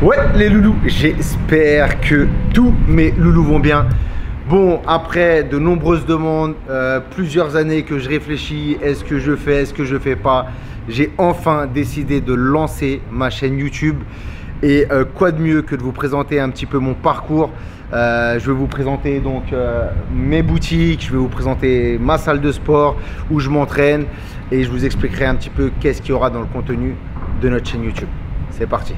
Ouais les loulous, j'espère que tous mes loulous vont bien. Bon, après de nombreuses demandes, plusieurs années que je réfléchis, est-ce que je fais, est-ce que je fais pas, j'ai enfin décidé de lancer ma chaîne YouTube. Et quoi de mieux que de vous présenter un petit peu mon parcours. Je vais vous présenter donc mes boutiques, je vais vous présenter ma salle de sport où je m'entraîne et je vous expliquerai un petit peu qu'est-ce qu'il y aura dans le contenu de notre chaîne YouTube. C'est parti.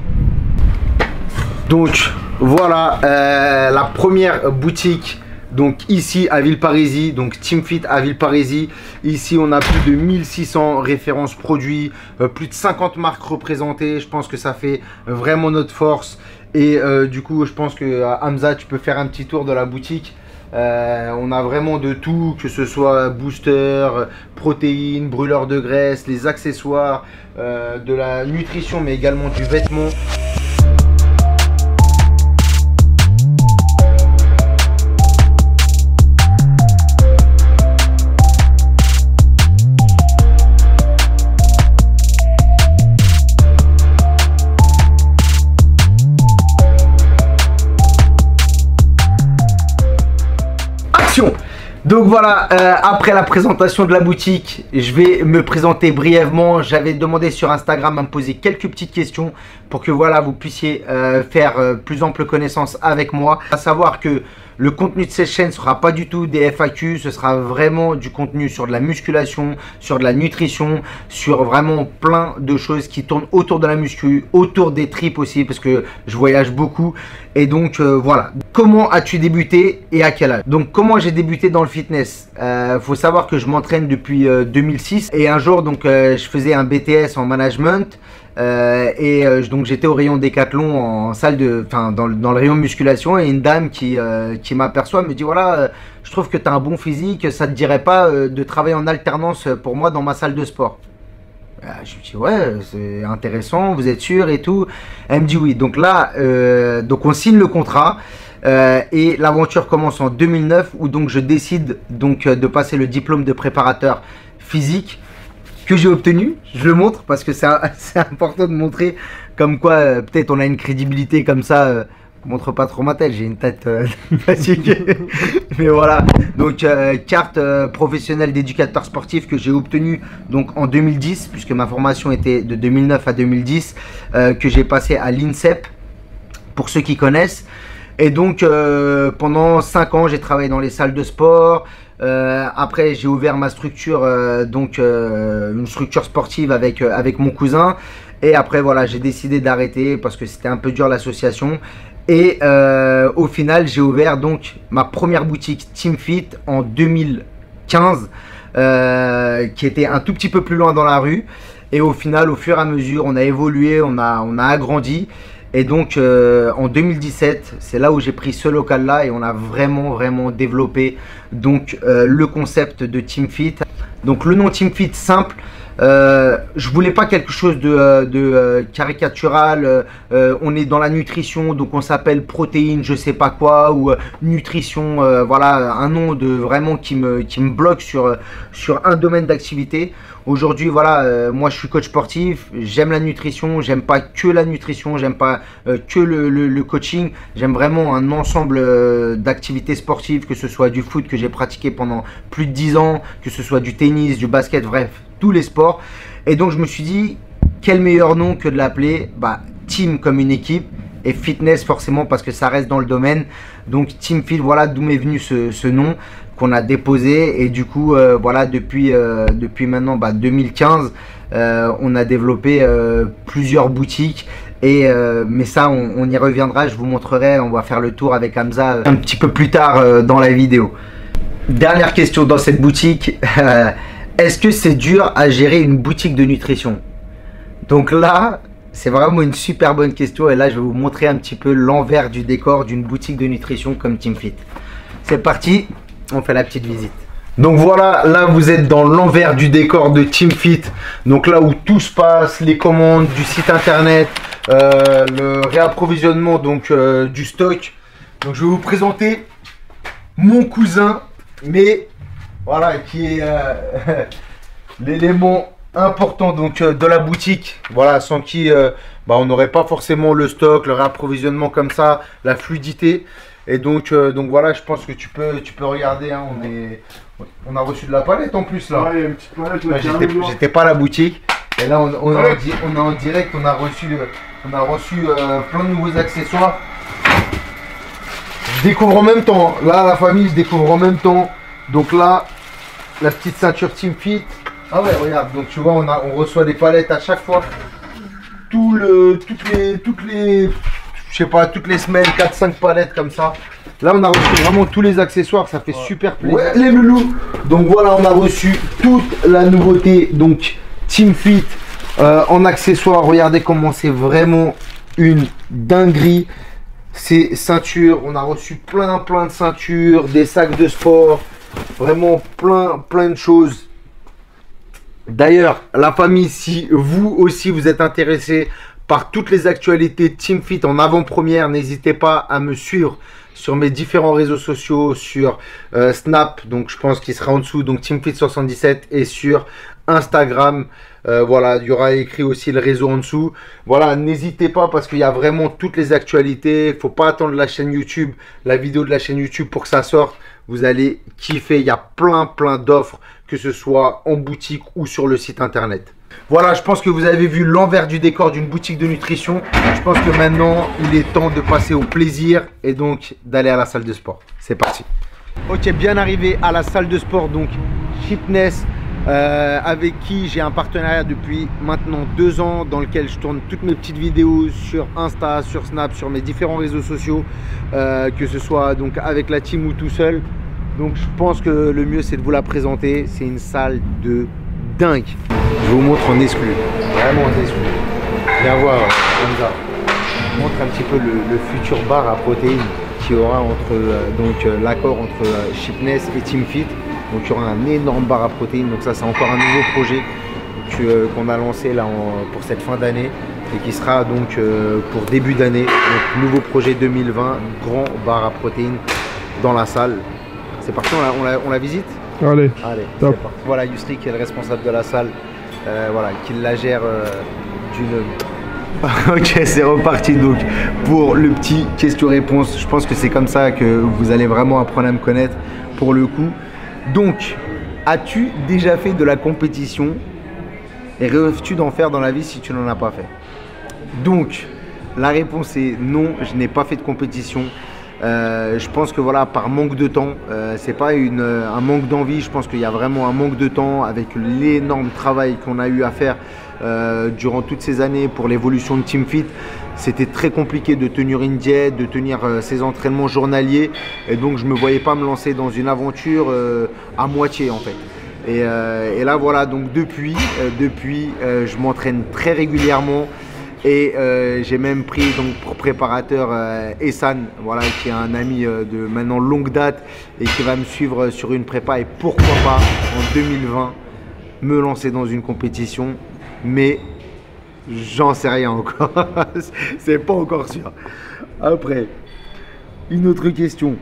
Donc voilà la première boutique. Donc ici à Villeparisis, donc Team Fit à Villeparisis. Ici on a plus de 1600 références produits, plus de 50 marques représentées. Je pense que ça fait vraiment notre force. Et du coup je pense que Hamza, tu peux faire un petit tour de la boutique. On a vraiment de tout, que ce soit booster, protéines, brûleurs de graisse, les accessoires, de la nutrition mais également du vêtement. Donc voilà, après la présentation de la boutique, je vais me présenter brièvement. J'avais demandé sur Instagram à me poser quelques petites questions pour que voilà, vous puissiez faire plus ample connaissance avec moi. À savoir que le contenu de cette chaîne ne sera pas du tout des FAQ, ce sera vraiment du contenu sur de la musculation, sur de la nutrition, sur vraiment plein de choses qui tournent autour de la muscu, autour des tripes aussi parce que je voyage beaucoup. Et donc voilà, comment as-tu débuté et à quel âge? Donc comment j'ai débuté dans le fitness? Faut savoir que je m'entraîne depuis 2006 et un jour donc je faisais un BTS en management. Donc j'étais au rayon Décathlon en salle de, dans le rayon musculation et une dame qui m'aperçoit me dit voilà, je trouve que tu as un bon physique, ça te dirait pas de travailler en alternance pour moi dans ma salle de sport? Je me dis ouais, c'est intéressant, vous êtes sûr et tout. Elle me dit oui. Donc là donc on signe le contrat et l'aventure commence en 2009 où donc je décide donc de passer le diplôme de préparateur physique que j'ai obtenu. Je le montre parce que c'est important de montrer comme quoi peut-être on a une crédibilité comme ça. Montre pas trop ma tête, j'ai une tête fatiguée. Mais voilà, donc carte professionnelle d'éducateur sportif que j'ai obtenue donc en 2010 puisque ma formation était de 2009 à 2010 que j'ai passé à l'INSEP pour ceux qui connaissent. Et donc pendant 5 ans j'ai travaillé dans les salles de sport. Après j'ai ouvert ma structure une structure sportive avec mon cousin et après voilà j'ai décidé d'arrêter parce que c'était un peu dur l'association et au final j'ai ouvert donc ma première boutique Team Fit en 2015 qui était un tout petit peu plus loin dans la rue et au final au fur et à mesure on a évolué, on a agrandi. Et donc en 2017, c'est là où j'ai pris ce local là et on a vraiment développé donc le concept de Team Fit. Donc le nom Team Fit simple, je voulais pas quelque chose de caricatural. On est dans la nutrition donc on s'appelle protéines je sais pas quoi ou nutrition, voilà un nom de vraiment qui me bloque sur un domaine d'activité. Aujourd'hui voilà, moi je suis coach sportif, j'aime la nutrition, j'aime pas que la nutrition, j'aime pas que le coaching, j'aime vraiment un ensemble d'activités sportives, que ce soit du foot que j'ai pratiqué pendant plus de 10 ans, que ce soit du tennis, du basket, bref, tous les sports. Et donc je me suis dit, quel meilleur nom que de l'appeler Team comme une équipe et fitness forcément parce que ça reste dans le domaine. Donc Team Fit, voilà d'où m'est venu ce nom qu'on a déposé et du coup voilà depuis maintenant 2015 on a développé plusieurs boutiques et mais ça on y reviendra, je vous montrerai, on va faire le tour avec Hamza un petit peu plus tard dans la vidéo. Dernière question dans cette boutique, est-ce que c'est dur à gérer une boutique de nutrition? Donc là c'est vraiment une super bonne question et là je vais vous montrer un petit peu l'envers du décor d'une boutique de nutrition comme Team Fit. C'est parti, on fait la petite visite. Donc voilà, là vous êtes dans l'envers du décor de Team Fit. Donc là où tout se passe, les commandes du site internet, le réapprovisionnement donc du stock. Donc je vais vous présenter mon cousin, mais voilà qui est l'élément important donc de la boutique, voilà, sans qui on n'aurait pas forcément le stock, le réapprovisionnement comme ça, la fluidité. Et donc voilà, je pense que tu peux regarder, hein, on a reçu de la palette en plus là. Ouais, il y a une petite palette là. J'étais pas à la boutique. Et là on est en direct, on a reçu plein de nouveaux accessoires. Je découvre en même temps, là la famille, je découvre en même temps. Donc là, la petite ceinture Team Fit. Ah ouais, regarde, donc tu vois, on reçoit des palettes à chaque fois. Toutes les je sais pas, toutes les semaines, 4-5 palettes comme ça. Là, on a reçu vraiment tous les accessoires, ça fait super plaisir. Ouais, les loulous. Donc voilà, on a reçu toute la nouveauté, donc Team Fit en accessoires. Regardez comment c'est vraiment une dinguerie. Ces ceintures, on a reçu plein de ceintures, des sacs de sport, vraiment plein de choses. D'ailleurs, la famille, si vous aussi vous êtes intéressé par toutes les actualités Team Fit en avant-première, n'hésitez pas à me suivre sur mes différents réseaux sociaux, sur Snap, donc je pense qu'il sera en dessous, donc Team Fit 77, et sur Instagram. Voilà, il y aura écrit aussi le réseau en dessous. Voilà, n'hésitez pas parce qu'il y a vraiment toutes les actualités. Il ne faut pas attendre la chaîne YouTube, la vidéo de la chaîne YouTube pour que ça sorte. Vous allez kiffer. Il y a plein d'offres, que ce soit en boutique ou sur le site internet. Voilà, je pense que vous avez vu l'envers du décor d'une boutique de nutrition. Je pense que maintenant, il est temps de passer au plaisir et donc d'aller à la salle de sport. C'est parti. Ok, bien arrivé à la salle de sport, donc fitness, avec qui j'ai un partenariat depuis maintenant 2 ans, dans lequel je tourne toutes mes petites vidéos sur Insta, sur Snap, sur mes différents réseaux sociaux, que ce soit donc avec la team ou tout seul. Donc je pense que le mieux c'est de vous la présenter. C'est une salle de dingue. Je vous montre en exclu, vraiment en exclu. Viens voir Hamza. Je vous montre un petit peu le futur bar à protéines qui aura l'accord entre Fitness et Team Fit. Donc il y aura un énorme bar à protéines. Donc ça c'est encore un nouveau projet qu'on a lancé là pour cette fin d'année et qui sera donc pour début d'année. Donc nouveau projet 2020, grand bar à protéines dans la salle. C'est parti, on la visite? Allez, top. C'est parti. Voilà, Yusri qui est le responsable de la salle, voilà, qui la gère d'une... Ok, c'est reparti donc pour le petit question-réponse. Je pense que c'est comme ça que vous allez vraiment apprendre à me connaître pour le coup. Donc, as-tu déjà fait de la compétition et rêves-tu d'en faire dans la vie si tu n'en as pas fait? Donc, la réponse est non, je n'ai pas fait de compétition. Je pense que voilà, par manque de temps, c'est pas un manque d'envie, je pense qu'il y a vraiment un manque de temps avec l'énorme travail qu'on a eu à faire durant toutes ces années pour l'évolution de Team Fit. C'était très compliqué de tenir une diète, de tenir ses entraînements journaliers, et donc je ne me voyais pas me lancer dans une aventure à moitié en fait. Et là voilà, donc depuis je m'entraîne très régulièrement. Et j'ai même pris donc pour préparateur Essan, voilà, qui est un ami de maintenant longue date et qui va me suivre sur une prépa, et pourquoi pas en 2020 me lancer dans une compétition, mais j'en sais rien encore. C'est pas encore sûr. Après, une autre question.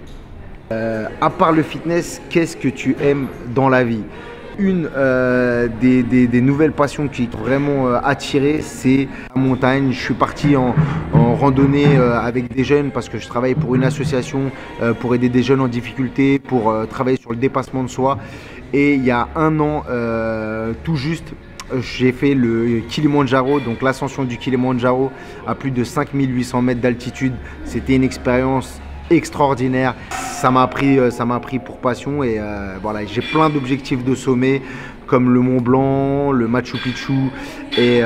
À part le fitness, qu'est-ce que tu aimes dans la vie? Une des nouvelles passions qui est vraiment attirée, c'est la montagne. Je suis parti en randonnée avec des jeunes parce que je travaille pour une association pour aider des jeunes en difficulté, pour travailler sur le dépassement de soi. Et il y a 1 an, tout juste, j'ai fait le Kilimandjaro, donc l'ascension du Kilimandjaro à plus de 5800 mètres d'altitude. C'était une expérience extraordinaire. Ça m'a pris pour passion, et voilà, j'ai plein d'objectifs de sommet comme le Mont Blanc, le Machu Picchu et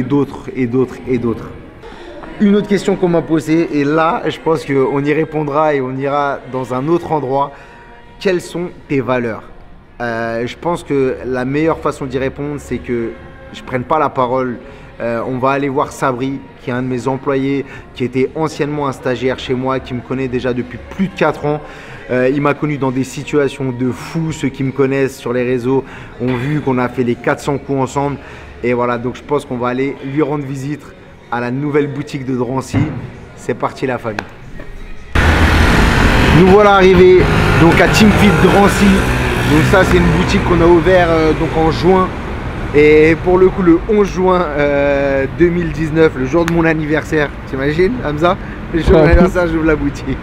d'autres. Une autre question qu'on m'a posée, et là je pense qu'on y répondra et on ira dans un autre endroit. Quelles sont tes valeurs? Je pense que la meilleure façon d'y répondre, c'est que je ne prenne pas la parole. On va aller voir Sabri, qui est un de mes employés, qui était anciennement un stagiaire chez moi, qui me connaît déjà depuis plus de 4 ans. Il m'a connu dans des situations de fou. Ceux qui me connaissent sur les réseaux ont vu qu'on a fait les 400 coups ensemble. Et voilà, donc je pense qu'on va aller lui rendre visite à la nouvelle boutique de Drancy. C'est parti la famille. Nous voilà arrivés donc à Team Fit Drancy. Donc ça, c'est une boutique qu'on a ouvert donc en juin Et pour le coup, le 11 juin 2019, le jour de mon anniversaire, t'imagines, Hamza? Le jour de mon anniversaire, j'ouvre la boutique.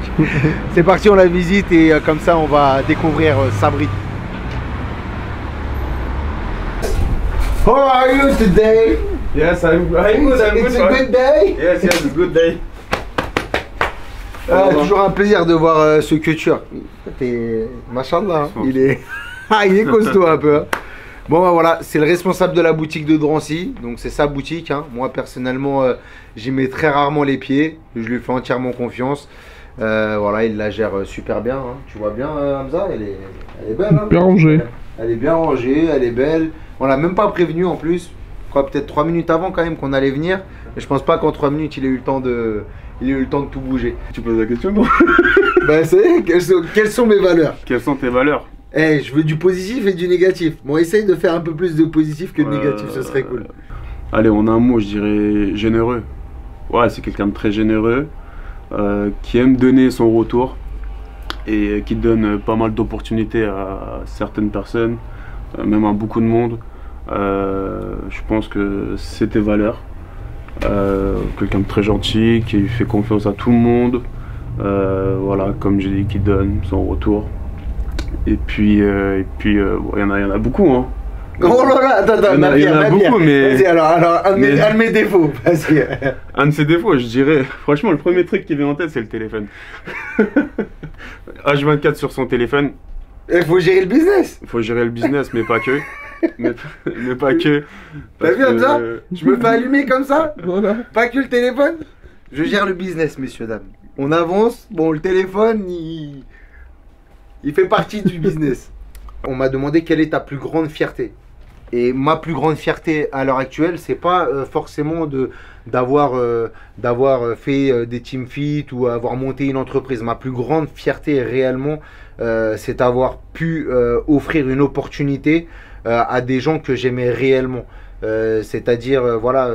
C'est parti, on la visite et comme ça, on va découvrir Sabri. How are you today? Yes, I'm good. It's a good day. Yes, a good day. Toujours un plaisir de voir ce culture. T'es... Machallah, hein. Il est costaud un peu. Hein. Bon bah voilà, c'est le responsable de la boutique de Drancy, donc c'est sa boutique. Hein. Moi personnellement, j'y mets très rarement les pieds, je lui fais entièrement confiance. Voilà, il la gère super bien. Hein. Tu vois bien, Hamza, elle est belle. Hein. Bien rangée. Elle est bien rangée, elle est belle. On l'a même pas prévenu en plus. Quoi, peut-être 3 minutes avant quand même qu'on allait venir. Mais je pense pas qu'en 3 minutes il ait eu le temps de tout bouger. Tu poses la question, non? Bah c'est quelles sont mes valeurs? Quelles sont tes valeurs? Eh, je veux du positif et du négatif. Bon, essaye de faire un peu plus de positif que de négatif, ce serait cool. Allez, en un mot, je dirais généreux. Ouais, c'est quelqu'un de très généreux, qui aime donner son retour et qui donne pas mal d'opportunités à certaines personnes, même à beaucoup de monde. Je pense que c'est tes valeurs. Quelqu'un de très gentil, qui fait confiance à tout le monde. Voilà, comme j'ai dit, qui donne son retour. Et puis, il y en a beaucoup, hein. Oh là là, attends, il y en a beaucoup, mais... Vas-y, alors, un de mes défauts, vas-y. Un de ses défauts, je dirais, franchement, le premier truc qui vient en tête, c'est le téléphone. H24 sur son téléphone. Il faut gérer le business. Il faut gérer le business, mais pas que. mais pas que. T'as vu, Hamza? Je me fais allumer comme ça? Voilà. Pas que le téléphone. Je gère le business, messieurs, dames. On avance, bon, le téléphone, il fait partie du business. On m'a demandé quelle est ta plus grande fierté. Et ma plus grande fierté à l'heure actuelle, c'est pas forcément d'avoir fait des team fit ou avoir monté une entreprise. Ma plus grande fierté réellement, c'est d'avoir pu offrir une opportunité à des gens que j'aimais réellement. C'est-à-dire, voilà,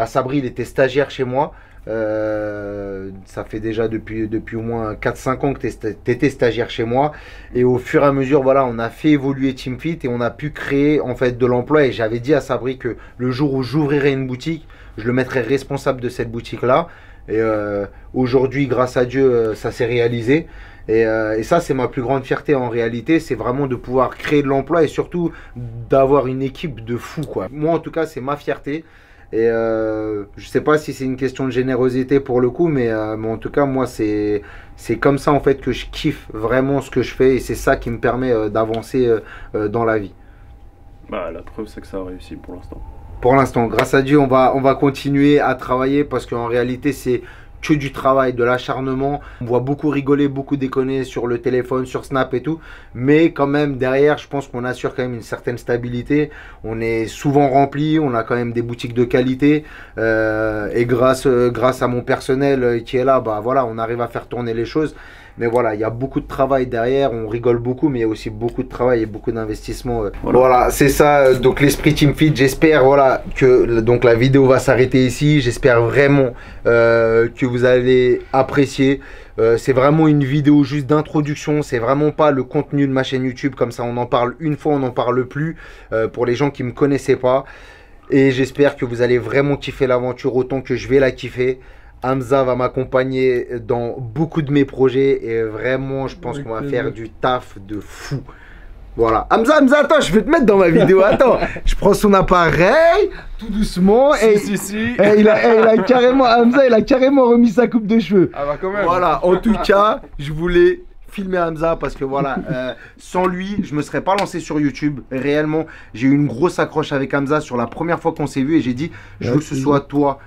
Sabri, il était stagiaire chez moi. Ça fait déjà depuis au moins 4-5 ans que tu étais stagiaire chez moi, et au fur et à mesure, voilà, on a fait évoluer Team Fit et on a pu créer en fait de l'emploi. Et j'avais dit à Sabri que le jour où j'ouvrirai une boutique, je le mettrai responsable de cette boutique là. Et aujourd'hui, grâce à Dieu, ça s'est réalisé. Et ça, c'est ma plus grande fierté en réalité, c'est vraiment de pouvoir créer de l'emploi et surtout d'avoir une équipe de fous, quoi. Moi en tout cas, c'est ma fierté. Et je sais pas si c'est une question de générosité pour le coup, mais en tout cas moi c'est comme ça en fait que je kiffe vraiment ce que je fais, et c'est ça qui me permet d'avancer dans la vie. Bah la preuve c'est que ça a réussi pour l'instant. Pour l'instant, grâce à Dieu, on va continuer à travailler, parce qu'en réalité c'est que du travail, de l'acharnement. On voit beaucoup rigoler, beaucoup déconner sur le téléphone, sur Snap et tout, mais quand même derrière, je pense qu'on assure quand même une certaine stabilité. On est souvent rempli, on a quand même des boutiques de qualité, et grâce à mon personnel qui est là, bah voilà, on arrive à faire tourner les choses. Mais voilà, il y a beaucoup de travail derrière, on rigole beaucoup, mais il y a aussi beaucoup de travail et beaucoup d'investissement. Voilà, c'est ça, donc l'esprit Team Fit. J'espère voilà, que donc, la vidéo va s'arrêter ici. J'espère vraiment que vous allez apprécier. C'est vraiment une vidéo juste d'introduction, c'est vraiment pas le contenu de ma chaîne YouTube. Comme ça, on en parle une fois, on n'en parle plus, pour les gens qui ne me connaissaient pas. Et j'espère que vous allez vraiment kiffer l'aventure autant que je vais la kiffer. Hamza va m'accompagner dans beaucoup de mes projets et vraiment je pense qu'on va faire du taf de fou. Voilà. Hamza, attends, je vais te mettre dans ma vidéo. Attends, je prends son appareil tout doucement. Et il a carrément, Hamza, il a carrément remis sa coupe de cheveux. Ah bah quand même. Voilà, en tout cas, je voulais filmer Hamza parce que voilà, sans lui, je me serais pas lancé sur YouTube. Réellement, j'ai eu une grosse accroche avec Hamza sur la première fois qu'on s'est vu, et j'ai dit, je veux que ce soit toi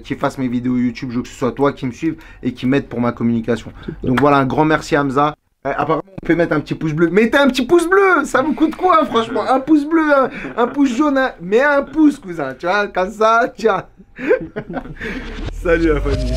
qui fasse mes vidéos YouTube, je veux que ce soit toi qui me suive et qui m'aide pour ma communication. Donc voilà, un grand merci Hamza. Apparemment, on peut mettre un petit pouce bleu. Mettez un petit pouce bleu, ça vous coûte quoi franchement? Un pouce bleu, un pouce jaune, mais un pouce cousin, tu vois, comme ça, tiens. Salut la famille.